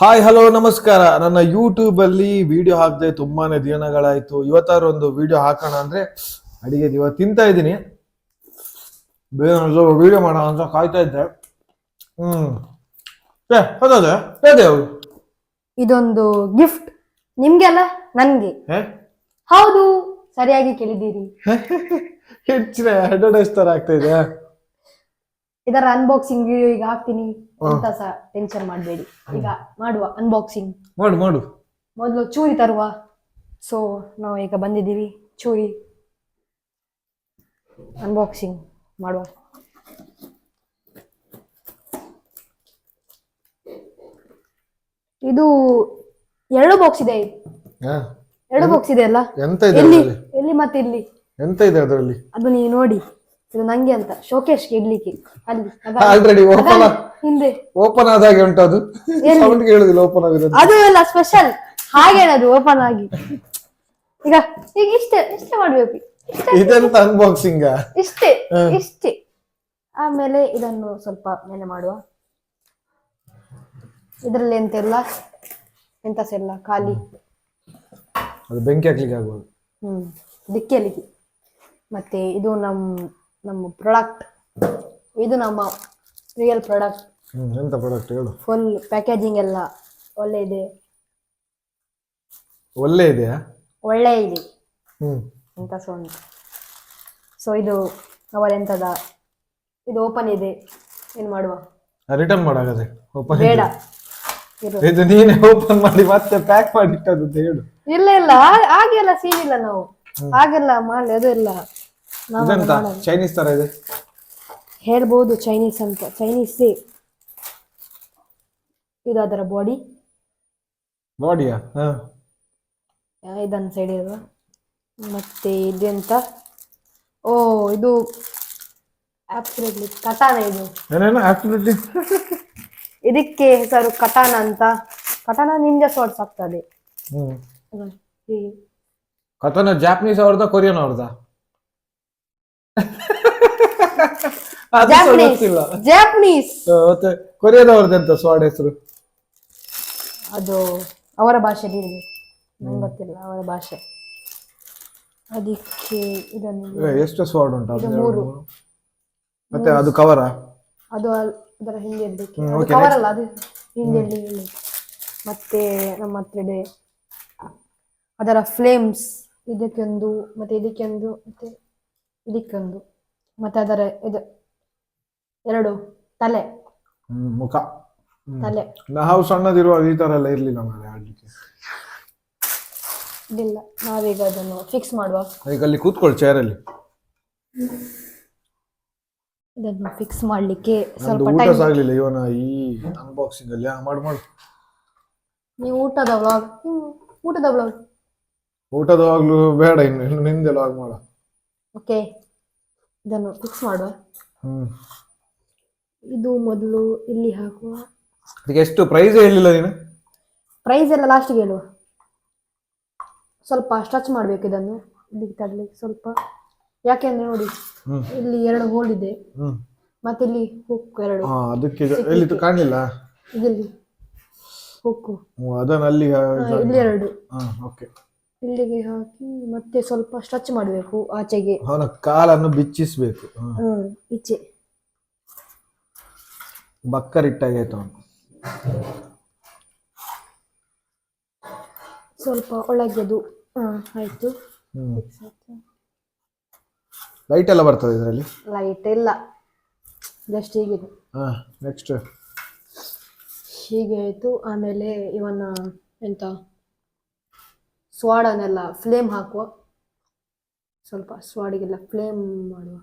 Hi hello ನಮಸ್ಕಾರ. ನನ್ನ YouTube ಅಲ್ಲಿ ವಿಡಿಯೋ ಹಾಕದೆ ತುಂಬಾನೇ ದಿನಗಳಾಯ್ತು. ಇವತ್ತಾರು ಒಂದು ವಿಡಿಯೋ ಹಾಕೋಣ ಅಂದ್ರೆ ಅಡಿಗೆ ಇವತ್ತು ತಿಂತಾ ಇದ್ದೀನಿ. ವಿಡಿಯೋ ಮಾಡೋಣ ಅಂತ ಕಾಯ್ತಾ ಇದ್ದೆ. ಇದೊಂದು ಗಿಫ್ಟ್ ನಿಮ್ಗೆ ಅಲ್ಲ ನನ್ಗೆ. ಹೌದು, ಸರಿಯಾಗಿ ಕೇಳಿದ್ದೀರಿ. ಹೆಚ್ಚಿನ ಅಡ್ವರ್ಟೈಸ್ ತರ ಆಗ್ತಾ ಇದೆ. ಇದರ ಅನ್ಬಾಕ್ಸಿಂಗ್ ವಿಡಿಯೋ ಈಗ ಹಾಕ್ತೀನಿ ಅಂತ ಟೆನ್ಷನ್ ಮಾಡಬೇಡಿ. ಈಗ ಮಾಡುವ ಅನ್ಬಾಕ್ಸಿಂಗ್. ಮಾಡು ಮೊದಲು ಚೂರಿ ತರುವ. ಸೊ ನಾವು ಈಗ ಬಂದಿದ್ದೀವಿ ಚೂರಿ ಅನ್ಬಾಕ್ಸಿಂಗ್ ಮಾಡುವ. ಇದು 2 ಬಾಕ್ಸ್ ಇದೆ. 2 ಬಾಕ್ಸ್ ಇದೆ ಅಲ್ಲ? ಎಂತ ಇದೆ ಎಲ್ಲಿ ಮತ್ತೆ ಇಲ್ಲಿ ಎಂತ ಇದೆ ಅದರಲ್ಲಿ? ಅದು ನೀವು ನೋಡಿ. ಇದು ನಂಗೆ ಅಂತ ಶೋಕೇಶ್ಗೆ ಇಡ್ಲಿಕ್ಕೆ. ಅಲ್ಲಿ ಆಲ್ರೆಡಿ ಹಿಂದೆ ಓಪನ್ ಆದಾಗೆ ಉಂಟು. ಅದು ಸೌಂಡ್ ಕೇಳುದಿಲ್ಲ ಓಪನ್ ಆಗಿದೆ. ಅದು ಎಲ್ಲ ಸ್ಪೆಷಲ್ ಹಾಗೇನದು ಓಪನ್ ಆಗಿ. ಈಗ ಈಗ ಇಷ್ಟೇ ಮಾಡ್ಬೇಕು. ಇದೆಂತ ಅನ್ಬಾಕ್ಸಿಂಗ್? ಇಷ್ಟೇ. ಆಮೇಲೆ ಇದನ್ನು ಸ್ವಲ್ಪ ಮೇಲೆ ಮಾಡುವ. ಇದರಲ್ಲಿ ಎಂತ ಸೆಲ್ಲ ಖಾಲಿ. ಅದು ಬೆಂಕಿ ಹಾಕ್ಲಿಕ್ಕೆ ಆಗ್ಬೋದು. ದಿಕ್ಕೆಲಿಕ್ಕೆ. ಮತ್ತೆ ಇದು ನಮ್ಮ ಪ್ರಾಡಕ್ಟ್. ಇದು ನಮ್ಮ ರಿಯಲ್ ಪ್ರಾಡಕ್ಟ್. ಎಂತ ಪ್ರಾಡಕ್ಟ್ ಹೇಳು? ಫುಲ್ ಪ್ಯಾಕೇಜಿಂಗ್ ಎಲ್ಲ ಒಳ್ಳೆ ಇದೆ. ಒಳ್ಳೆ ಇದೆಯಾ? ಒಳ್ಳೆ ಇದೆ ಅಂತ ಸೌಂಡ್. ಸೊ ಇದು ಅವರೆಂತದ ಇದು ಓಪನ್ ಇದೆ. ಏನ್ ಮಾಡುವ? ರಿಟರ್ನ್ ಮಾಡಾಗದೆ. ಓಪನ್ ಬೇಡ, ಇದು ನೀನೇ ಓಪನ್ ಮಾಡಿ ಮತ್ತೆ ಪ್ಯಾಕ್ ಮಾಡಿಟ್ಟದ್ದು ಅಂತ ಹೇಳು. ಇಲ್ಲ ಹಾಗೆಲ್ಲ ಸೀನ್ ಇಲ್ಲ. ನಾವು ಹಾಗೆಲ್ಲ ಮಾಡಿ ಅದು ಇಲ್ಲ. ಇದೆಂತ ಚೈನೀಸ್ ತರ ಇದೆ ಹೇಳ್ಬೋದು. ಚೈನೀಸ್ ಅಂತ. ಚೈನೀಸ್ ಇದು ಅದರ ಬಾಡಿಯಾ? ಇದನ್ನ ಸೈಡ್ ಇರುವ. ಮತ್ತೆ ಇದೆಂತ? ಓ ಇದು ಆಬ್ಸಲ್ಯೂಟ್ಲಿ ಕಟಾನ. ಇದು ಏನೇನು ಆಬ್ಸಲ್ಯೂಟ್ಲಿ? ಇದಕ್ಕೆ ಹೆಸರು ಕಟಾನ ಅಂತ. ಕಟಾನ ನಿಂಜಾ ಶಾರ್ಟ್ಸ್ ಆಗ್ತದೆ. ಕಟಾನ ಜಾಪನೀಸ್ ಅವ್ರದ ಕೊರಿಯನ್ ಅವ್ರದ? ಜಾಪನೀಸ್. ಮತ್ತೆ ಕೊರಿಯಾದವ್ರದ್ದು ಎಂತ ಸ್ವಾಡ್ ಹೆಸರು? ಅದು ಅವರ ಭಾಷೆಯಲ್ಲಿ ಇರಬೇಕು, ನಂಗೆ ಗೊತ್ತಿಲ್ಲ ಅವರ ಭಾಷೆ. ಅದಕ್ಕೆ ಇದನ್ನು ಎಷ್ಟು ಸ್ವಾಡ್ ಉಂಟು? 3. ಮತ್ತೆ ಅದು ಕವರ? ಅದು ಅದರ ಹಿಂದೆ ಇರ್ಬೇಕು. ಕವರ್ ಅಲ್ಲ, ಅದು ಹಿಂದೆ ಹೇಳಿ. ಮತ್ತೆ ನಮ್ಮ ಹತ್ರ ಇದೆ ಅದರ ಫ್ಲೇಮ್ಸ್. ಇದಕ್ಕೊಂದು, ಮತ್ತೆ ಇದಕ್ಕೊಂದು, ಮತ್ತೆ ಇದಕ್ಕೊಂದು, ಮತ್ತೆ ಅದರ ಇದು 2 ತಲೆ, ಮುಖ, ತಲೆ. ನಾವು ಸಣ್ಣದಿರುವಾಗ ಈ ತರ ಎಲ್ಲ ಇರ್ಲಿಲ್ಲ ಆಡ್ಲಿಕ್ಕೆ. ಇಲ್ಲ, ನಾವೀಗ ಅದನ್ನು ಫಿಕ್ಸ್ ಮಾಡುವ. ಈಗ ಅಲ್ಲಿ ಕೂತ್ಕೊಳ್ಳಿ ಚೇರಲ್ಲಿ. ಇದನ್ನು ಫಿಕ್ಸ್ ಮಾಡ್ಲಿಕ್ಕೆ ಸ್ವಲ್ಪ ಊಟ ಟೈಮ್ ಸಾಗ್ಲಿಲ್ಲ ಇವನ ಈ ಅನ್ಬಾಕ್ಸಿಂಗ್ ಅಲ್ಲಿ. ಮಾಡು. ನೀವು ಊಟದ ವ್ಲಾಗ್. ಊಟದವಾಗ್ಲೂ ಬೇಡ, ಇನ್ನು ನಿಂದೆಲ್ಲ ಆಗ ಮಾಡ. ಓಕೆ, ಇದನ್ನು ಫಿಕ್ಸ್ ಮಾಡುವ. ಇದು ಮೊದಲು ಇಲ್ಲಿ ಹಾಕುವ. ಅದಕ್ಕೆ ಎಷ್ಟು ಪ್ರೈಸ್ ಹೇಳಿಲ್ಲ ನೀನು? ಪ್ರೈಸ್ ಎಲ್ಲ ಲಾಸ್ಟಿಗೆ ಹೇಳುವ. ಸ್ವಲ್ಪ ಸ್ಟ್ರೆಚ್ ಮಾಡ್ಬೇಕು ಇದನ್ನು ಇಲ್ಲಿಗೆ ತರ್ಲಿಕ್ಕೆ ಸ್ವಲ್ಪ. ಯಾಕೆಂದ್ರೆ ನೋಡಿ, ಇಲ್ಲಿ 2 ಹೋಲ್ ಇದೆ, ಮತ್ತೆ ಇಲ್ಲಿ ಹುಕ್ 2. ಅದಕ್ಕೆ ಎಲ್ಲಿ ಕಾಣಲಿಲ್ಲ. ಇಲ್ಲಿ ಹುಕ್ಕು ಅದನ್ನ ಅಲ್ಲಿ ಇಲ್ಲಿ 2 ಓಕೆ. ಇಲ್ಲಿಗೆ ಹಾಕಿ ಮತ್ತೆ ಸ್ವಲ್ಪ ಸ್ಟ್ರೆಚ್ ಮಾಡಬೇಕು ಆಚೆಗೆ. ಅವನ ಕಾಲನ್ನು ಬಿಚ್ಚಿಸ್ಬೇಕು. ಈಚೆ ಬಕ್ಕರಿಟ್ಟಾಗೈತು ಅವನು. ಸ್ವಲ್ಪ ಒಳಗೆದು. ಆಯ್ತು. ಲೈಟ್ ಎಲ್ಲ ಬರ್ತದೆ ಇದರಲ್ಲಿ? ಲೈಟ್ ಇಲ್ಲ, ಜಸ್ಟ್ ಹೀಗಿದೆ. ನೆಕ್ಸ್ಟ್ ಹೀಗೆ ಆಯ್ತು. ಆಮೇಲೆ ಇವನ್ನ ಎಂತ ಸ್ವಾಡನ್ನೆಲ್ಲ ಫ್ಲೇಮ್ ಹಾಕುವ. ಸ್ವಲ್ಪ ಸ್ವಾಡಿಗೆಲ್ಲ ಫ್ಲೇಮ್ ಮಾಡುವ.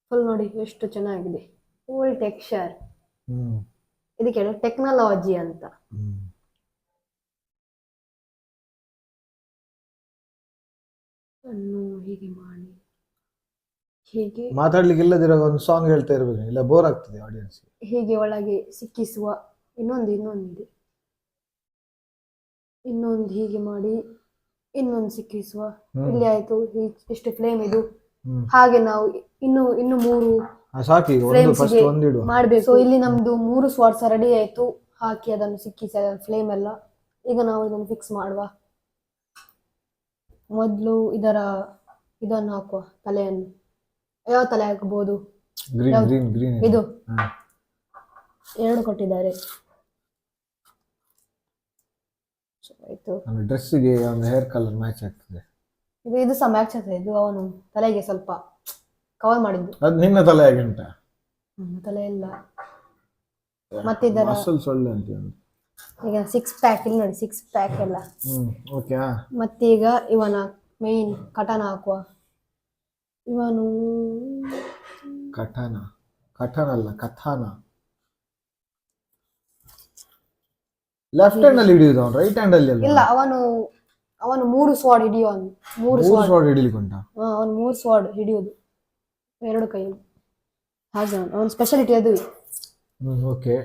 ಫುಲ್ ನೋಡಿ ಎಷ್ಟು ಚೆನ್ನಾಗಿದೆ, ಫುಲ್ ಟೆಕ್ಸ್ಚರ್. ಇದಕ್ಕೆ ಟೆಕ್ನಾಲಜಿ ಅಂತ. ಹೀಗೆ ಮಾಡಿ, ಹೀಗೆ ಮಾತಾಡ್ಲಿಕ್ಕೆ ಇಲ್ಲದಿರೋ ಒಂದು ಸಾಂಗ್ ಹೇಳ್ತಾ ಇರ್ಬೇಕು, ಇಲ್ಲ ಬೋರ್ ಆಗ್ತದೆ ಆಡಿಯನ್ಸ್. ಹೀಗೆ ಒಳಗೆ ಸಿಕ್ಕಿಸುವ. ಇನ್ನೊಂದಿದೆ, ಇನ್ನೊಂದು ಹೀಗೆ ಮಾಡಿ ಇನ್ನೊಂದು ಸಿಕ್ಕಿಸುವ. ಇಲ್ಲಿ ಆಯ್ತು. ಇಷ್ಟು ಫ್ಲೇಮ್ ಇದು. ಹಾಗೆ ನಾವು ಇನ್ನು 3 ಸಾಕಿ ಮಾಡ್ಬೇಕು. ಇಲ್ಲಿ ನಮ್ದು 3 ಸ್ವಾಟ್ಸ್ ರೆಡಿ ಆಯ್ತು. ಹಾಕಿ ಅದನ್ನು ಸಿಕ್ಕಿಸಿ ಅದರ ಫ್ಲೇಮ್ ಎಲ್ಲ. ಈಗ ನಾವು ಇದನ್ನು ಫಿಕ್ಸ್ ಮಾಡುವ. ಮೊದಲು ಇದನ್ನು ಹಾಕುವ, ತಲೆಯನ್ನು. ಯಾವ ತಲೆ ಹಾಕಬಹುದು? ಗ್ರೀನ್ ಇದು 2 ಕೊಟ್ಟಿದ್ದಾರೆ. ಆಯ್ತು, ಡ್ರೆಸ್ಸಿಗೆ ಒಂದು ಹೇರ್ ಕಲರ್ ಮ್ಯಾಚ್ ಆಗ್ತದೆ. ಇದು ಸಹ ಮ್ಯಾಚ್ ಆಗ್ತದೆ. ಇದು ಅವನು ತಲೆಗೆ ಸ್ವಲ್ಪ ಕವರ್ ಮಾಡಿದ್ದು. ಅದು ನಿನ್ನ ತಲೆ ಹೇಗೆ ಉಂಟಾ? ತಲೆ ಇಲ್ಲ. ಮತ್ತೆ ಇದರ ಮಸಲ್ಸ್ ಒಳ್ಳೆ ಅಂತ ಈಗ 6 ಪ್ಯಾಕ್ ಇಲ್ಲಿ ನೋಡಿ, 6 ಪ್ಯಾಕ್ ಎಲ್ಲ. ಓಕೆ. ಮತ್ತೆ ಈಗ ಇವನ ಮೇನ್ ಕಟಾನ ಹಾಕುವ. ಇವನು ಕಠಾನ ಅಲ್ಲ, ಕಥಾನ. ಲೆಫ್ಟ್ ಹ್ಯಾಂಡ್ ಅಲ್ಲಿ ಹಿಡಿಯುದು ಅವನು, ರೈಟ್ ಹ್ಯಾಂಡ್ ಅಲ್ಲಿ ಅಲ್ಲ. ಇಲ್ಲ, ಅವನು 3 ಸ್ವಾಡ್ ಹಿಡಿಯುವನು. 3 ಸ್ವಾಡ್ ಹಿಡಿಲಿಕ್ಕುಂಟ. ಅವನು 3 ಸ್ವಾಡ್ ಹಿಡಿಯುವುದು 2 ಕೈಯಲ್ಲಿ. ಹಾಗೆ ಅವನ ಸ್ಪೆಷಾಲಿಟಿ ಅದು. ಓಕೆ.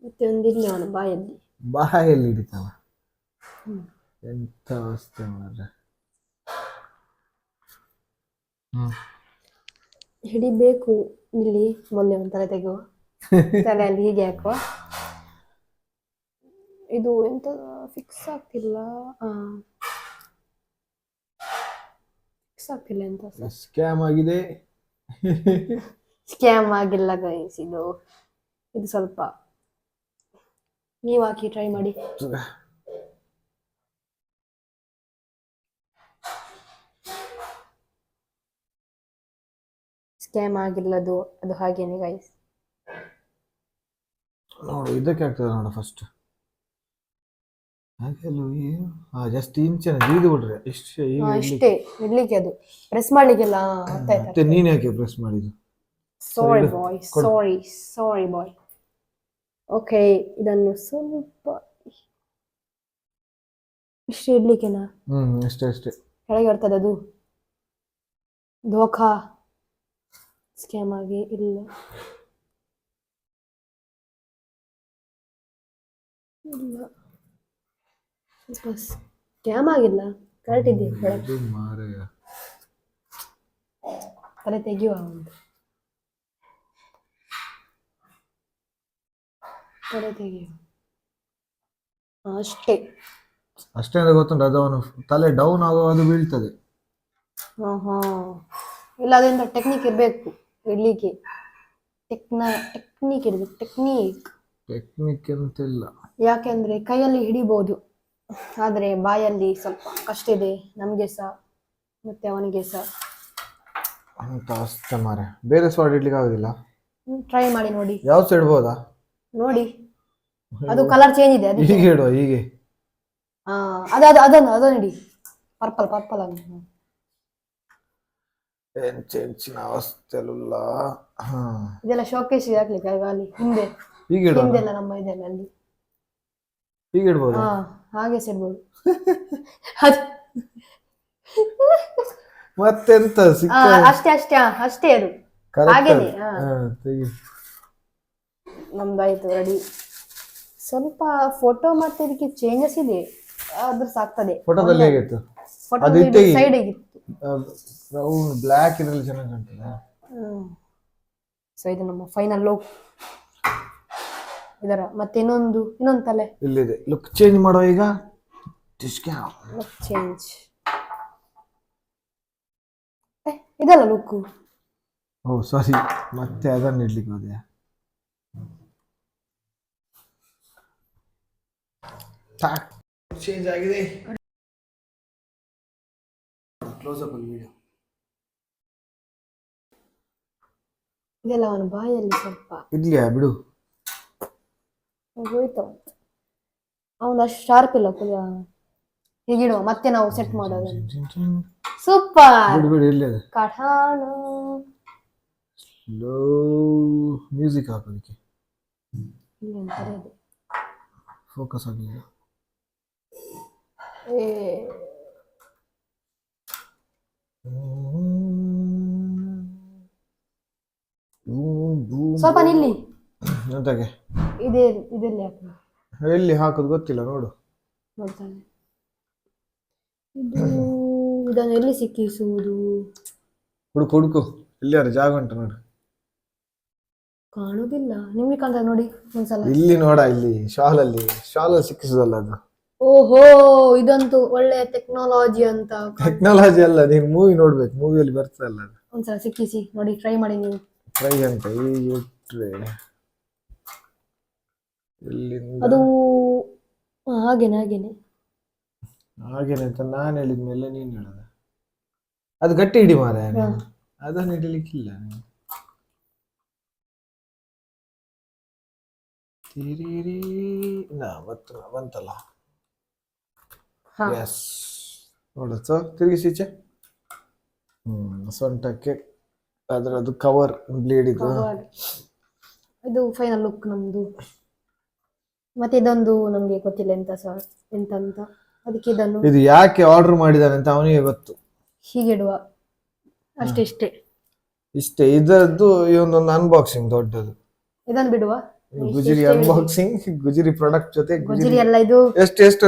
ಮತ್ತೆ ಒಂದು ಇಲ್ಲಿ ಅವನ ಬಾಯಲ್ಲಿ ಹಿಡಿತಾವ. ಎಂತ ಅವಸ್ಥೆ ಮಾರ್ರೆ. ಹಿಡಿಬೇಕು. ಇಲ್ಲಿ ಮೊನ್ನೆ ಒಂದು ತಲೆ ತೆಗೆಯುವ, ತಲೆಯಲ್ಲಿ ಹೀಗೆ ಹಾಕುವ. ಇದು ಎಂತ ಫಿಕ್ಸ್ ಆಗ್ತಿಲ್ಲ. ಫಿಕ್ಸ್ ಆಗ್ತಿಲ್ಲ. ಎಂತ ಸ್ಕ್ಯಾಮ್ ಆಗಿದೆ. ಸ್ಕ್ಯಾಮ್ ಆಗಿಲ್ಲ ಗೈಸ್. ಇದು ಸ್ವಲ್ಪ ನೀವು ಹಾಕಿ ಟ್ರೈ ಮಾಡಿ. ಸ್ಕ್ಯಾಮ್ ಆಗಿಲ್ಲ ಅದು ಹಾಗೇನೆ ಗೈಸ್. ನೋಡು ಇದಕ್ಕೆ ಆಗ್ತದೆ ನೋಡು ಫಸ್ಟ್. ಜಸ್ಟ್ ಇಂಚನ ಜೀದು ಬಿಡ್ರೆ ಇಷ್ಟೇ ಇಡ್ಲಿಕ್ಕೆ. ಅದು ಪ್ರೆಸ್ ಮಾಡ್ಲಿಕ್ಕೆಲ್ಲ ಮತ್ತೆ ನೀನ್ ಯಾಕೆ ಪ್ರೆಸ್ ಮಾಡಿದ್ದು? ಸಾರಿ ಬಾಯ್. ಓಕೆ, ಇದನ್ನು ಸ್ವಲ್ಪ ಇಷ್ಟು ಇಡ್ಲಿಕ್ಕೆನಾ? ಅಷ್ಟೇ ಕೆಳಗೆ ಬರ್ತದೆ ಅದು. ಧೋಖಾ, ಸ್ಕ್ಯಾಮ್ ಆಗಿ ಇಲ್ಲ. ಸ್ಕ್ಯಾಮ್ ಆಗಿಲ್ಲ, ಕರೆಕ್ಟ್ ಇದೆಯಾ? ತಲೆ ತೆಗೆಯುವ. ತಲೆ ತೆಗೆಯುವ ಅಷ್ಟೇ. ಅಂತ ಗೊತ್ತುಂಟು. ಅದು ಅವನು ತಲೆ ಡೌನ್ ಆಗುವಾಗ ಬೀಳ್ತದೆ. ಇಲ್ಲ, ಅದರಿಂದ ಟೆಕ್ನಿಕ್ ಇರಬೇಕು ಇಡ್ಲಿಕ್ಕೆ. ಟೆಕ್ನಿಕ್ ಇರಬೇಕು. ಟೆಕ್ನಿಕ್ ಅಂತಿಲ್ಲ. ಯಾಕೆಂದ್ರೆ ಕೈಯಲ್ಲಿ ಹಿಡಿಬಹುದು, ಆದ್ರೆ ಬಾಯಲ್ಲಿ ಸ್ವಲ್ಪ ಕಷ್ಟ ಇದೆ. ನಮ್ಗೆ ಸಹ ಮತ್ತೆ ಅವನಿಗೆ ಸಹ. ಅಂತ ಅಷ್ಟೇ ಮಾರೆ. ಬೇರೆ ಸ್ವಾಡ್ ಇಡ್ಲಿಕ್ಕೆ ಆಗುದಿಲ್ಲ. ಟ್ರೈ ಮಾಡಿ ನೋಡಿ. ಯಾವ ಸೈಡ್ ಇಡ್ಬೋದಾ ನೋಡಿ. ಅದು ಕಲರ್ ಚೇಂಜ್ ಇದೆ. ಹೀಗೆ ಇಡುವ, ಹೀಗೆ. ಅದನ್ನು ಇಡಿ. ಪರ್ಪಲ್ ಅನ್ನು. ಹೆಚ್ಚಿನ ಅವಸ್ಥೆಲ್ಲ. ಇದೆಲ್ಲ ಶೋಕೇಶ್ ಹಾಕ್ಲಿಕ್ಕೆ ಅಲ್ಲಿ ಹಿಂದೆ. ಹಿಂದೆಲ್ಲ ನಮ್ಮ ಇದೆಲ್ಲ ಅಲ್ಲಿ ಹೀಗೆ ಇಡ್ಬೋದು. ಹಾಗೆ ಸಿಡ್ಬೋದು. ಮತ್ತೆಂತ ಅಷ್ಟೇ ಅದು ಹಾಗೇನೆ. ನಮ್ದಾಯ್ತು ರೆಡಿ. ಸ್ವಲ್ಪ ಫೋಟೋ ಮತ್ತೆ ಇದಕ್ಕೆ ಚೇಂಜಸ್ ಇದೆ, ಆದ್ರೂ ಸಾಕ್ತದೆ. ಫೋಟೋದಲ್ಲಿ ಹೇಗಿತ್ತು? ಸೈಡ್ ಆಗಿತ್ತು. ಬ್ಲಾಕ್ ಇದ್ರಲ್ಲಿ ಚೆನ್ನಾಗಿ ಕಾಣ್ತದೆ. ಸೊ ಇದು ನಮ್ಮ ಫೈನಲ್ ಲುಕ್. ಇದರ ಮತ್ತೆ ಇನ್ನೊಂದು ತಲೆ ಇಲ್ಲಿದೆ. ಲುಕ್ ಚೇಂಜ್ ಮಾಡೋ ಈಗ. ಲುಕ್ ಚೇಂಜ್ ಇದಲ್ಲ ಲುಕ್. ಸಾರಿ, ಮತ್ತೆ ಅದನ್ನ ಇಡ್ಲಿಕ್ಕೆ ಹೋದೆ. ಚೇಂಜ್ ಆಗಿದೆ. Close up video. ಇದೆಲ್ಲ ಅವನ ಬಾಯಲ್ಲಿ ಸ್ವಲ್ಪ ಇಡ್ಲಿಯಾ ಬಿಡು. ಹೋಯ್ತು ಅವನು ಅಷ್ಟು ಶಾರ್ಪ್ ಇಲ್ಲ. ಹೀಗಿಡುವ, ಮತ್ತೆ ನಾವು ಸೆಟ್ ಮಾಡೋದು. ಸೂಪರ್. ಕಠಾಣ. ಸ್ಲೋ ಮ್ಯೂಸಿಕ್ ಹಾಕೋದಕ್ಕೆ ಫೋಕಸ್ ಆಗಲಿಲ್ಲ. ಸ್ವಲ್ಪ ನಿಲ್ಲಿ. ಎಂತಕ್ಕೆ? ಇದೆಲ್ಲಿ ಹಾಕೋದು? ಎಲ್ಲಿ ಹಾಕೋದು ಗೊತ್ತಿಲ್ಲ, ನೋಡು. ನೋಡ್ತಾನೆ. ಇದನ್ನು ಎಲ್ಲಿ ಸಿಕ್ಕಿಸುವುದು? ಹುಡುಕು, ಎಲ್ಲಿಯಾರು ಜಾಗ ಉಂಟು ನೋಡು. ಕಾಣುದಿಲ್ಲ, ನಿಮ್ಗೆ ಕಾಣ್ತದೆ ನೋಡಿ ಒಂದ್ಸಲ. ಇಲ್ಲಿ ನೋಡ, ಇಲ್ಲಿ ಶಾಲಲ್ಲಿ ಸಿಕ್ಕಿಸುದಲ್ಲ ಅದು. ಓಹೋ, ಇದಂತೂ ಒಳ್ಳೆ ಟೆಕ್ನಾಲಜಿ ಅಂತ. ಟೆಕ್ನಾಲಜಿ ಅಲ್ಲ, ನೀನ್ ಮೂವಿ ನೋಡ್ಬೇಕು, ಮೂವಿಯಲ್ಲಿ ಬರ್ತದಲ್ಲ ಅದು. ಒಂದ್ಸಲ ಸಿಕ್ಕಿಸಿ ನೋಡಿ, ಟ್ರೈ ಮಾಡಿ ನೀವು. ಟ್ರೈ ಅಂತ ಈಗ ಇಟ್ರೆ ಎಲ್ಲಿಂದ ಅದು ಹಾಗೇನೆ ಹಾಗೇನೆ ಅಂತ ನಾನು ಹೇಳಿದ್ಮೇಲೆ ನೀನ್ ಹೇಳದ. ಅದು ಗಟ್ಟಿ ಹಿಡಿ ಮಾರ, ಅದನ್ನ ಹಿಡಿಲಿಕ್ಕಿಲ್ಲ ನೀನು. ತಿರಿರಿ ಬಂತಲ್ಲ. ಎಸ್ ನೋಡ, ತಿರುಗಿಸೀಚೆ. ಸೊಂಟಕ್ಕೆ ಅದರದ್ದು ಕವರ್ ಬ್ಲೇಡ್ ಇದು. ಇದು ಫೈನಲ್ ಲುಕ್ ನಮ್ದು. ಮತ್ತೆ ಇದೊಂದು ನಮ್ಗೆ ಗೊತ್ತಿಲ್ಲ ಎಂತ ಅಂತ, ಅದಕ್ಕೆ ಇದನ್ನು ಇದು ಯಾಕೆ ಆರ್ಡರ್ ಮಾಡಿದಾನೆ ಅಂತ ಅವನಿಗೆ ಗೊತ್ತು. ಹೀಗೆ ಇಡುವ ಅಷ್ಟೇ ಇಷ್ಟೇ. ಇದರದ್ದು ಈ ಒಂದೊಂದು ಅನ್ಬಾಕ್ಸಿಂಗ್ ದೊಡ್ಡದು. ಇದನ್ನು ಬಿಡುವ. ಗುಜರಿ ಅನ್ಬಾಕ್ಸಿಂಗ್, ಗುಜರಿ ಪ್ರಾಡಕ್ಟ್ ಜೊತೆ. ಗುಜರಿ ಅಲ್ಲ, ಇದು ಎಷ್ಟು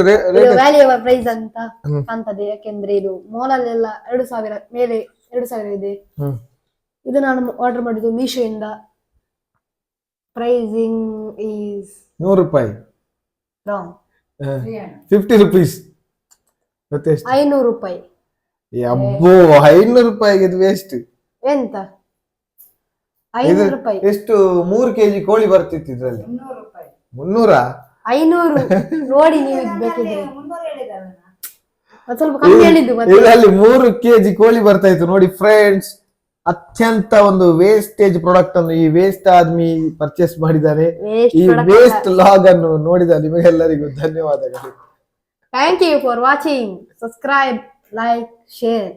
ವ್ಯಾಲ್ಯೂಯಬಲ್ ಪ್ರೈಸ್ ಅಂತ ಕಾಣ್ತದೆ. ಯಾಕೆಂದ್ರೆ ಇದು ಮಾಲಲ್ಲೆಲ್ಲ 2000 ಮೇಲೆ 2000 ಇದೆ. ಇದು ನಾನು ಆರ್ಡರ್ ಮಾಡಿದ್ದು ಮೀಶೋ ಇಂದ. ಪ್ರೈಸಿಂಗ್ ಈಸ್ 100 ರೂಪಾಯಿ, ರಾಂಗ್, 50 ರೂಪೀಸ್. ಮತ್ತೆ 500 ರೂಪಾಯಿ. ಅಬ್ಬೋ, 500 ರೂಪಾಯಿಗೆ ಇದು ವೇಸ್ಟ್. ಎಂತ 500 ರೂಪಾಯಿ? ಎಷ್ಟು 3 kg ಕೋಳಿ ಬರ್ತಿತ್ತು ಇದ್ರಲ್ಲಿ. 300 500 ನೋಡಿ ನೀವು ಬೇಕಿದ್ರೆ. ಸ್ವಲ್ಪ ಕಮ್ಮಿ ಹೇಳಿದ್ದು. ಇದರಲ್ಲಿ 3 kg ಕೋಳಿ ಬರ್ತಾ ಇತ್ತು ನೋಡಿ ಫ್ರೆಂಡ್ಸ್. ಅತ್ಯಂತ ಒಂದು ವೇಸ್ಟೇಜ್ ಪ್ರಾಡಕ್ಟ್ ಅನ್ನು ಈ ವೇಸ್ಟ್ ಆದ್ಮಿ ಪರ್ಚೇಸ್ ಮಾಡಿದ್ದಾರೆ. ಈ ವೇಸ್ಟ್ ಲಾಗ್ ಅನ್ನು ನೋಡಿದ ನಿಮಗೆಲ್ಲರಿಗೂ ಧನ್ಯವಾದಗಳು. Thank you for watching. Subscribe, like, share.